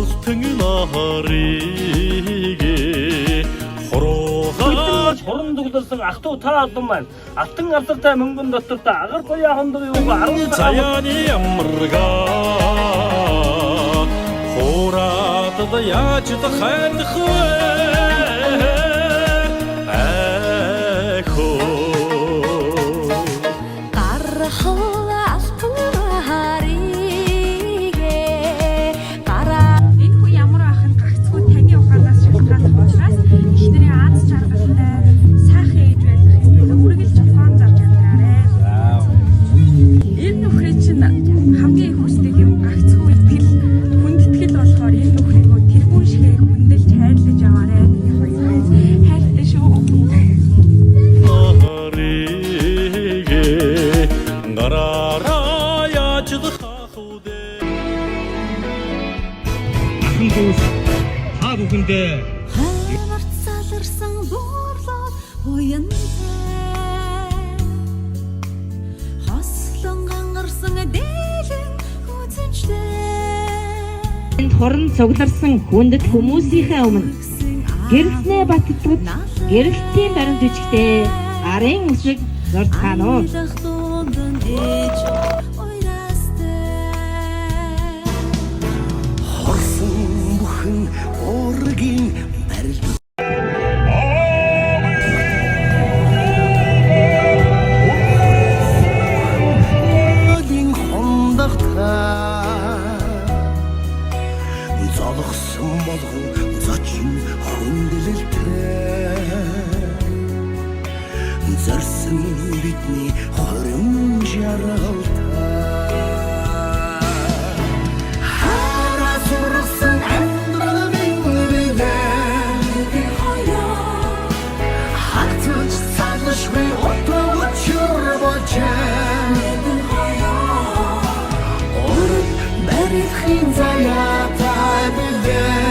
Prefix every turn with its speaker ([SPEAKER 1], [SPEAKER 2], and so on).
[SPEAKER 1] алтын нарыгэ хороогаа
[SPEAKER 2] хорон дугласан ахтуу та алдан маань алтан авсартай мөнгөн дотор агар гоёа хондоо юу 10
[SPEAKER 1] заяаны ямарга хоораад яаж хайрдах вэ
[SPEAKER 3] хамгийн хүсдэг юм гагцхүү итгэл хүндэтгэл болохоор энэ нөхрийгөө тэргүүн шигээ хүндэлж хайрлаж яваарэ. Хайртай шүү.
[SPEAKER 2] ахын дүүс та бүхэндээ
[SPEAKER 4] саларсан буурлаа уянтай хослон гангарсан дээлэн үзэнчтэй
[SPEAKER 5] энд хорон цугларсан хүндэт хүмүүсийнхээ өмнө гэрэлтнээ баттгад гэрэлтийн баримт бичгтээ арын үсэг зурцгаануу
[SPEAKER 1] хорсон бүхэн уургийн барил золгсон болгон зочин хүндлэлтэй зарсан бидний хорин жаргалтай хараа сурсан амьдралын үедээ хатж салшгүй отогчор бочэн орд барихын заяатай билээ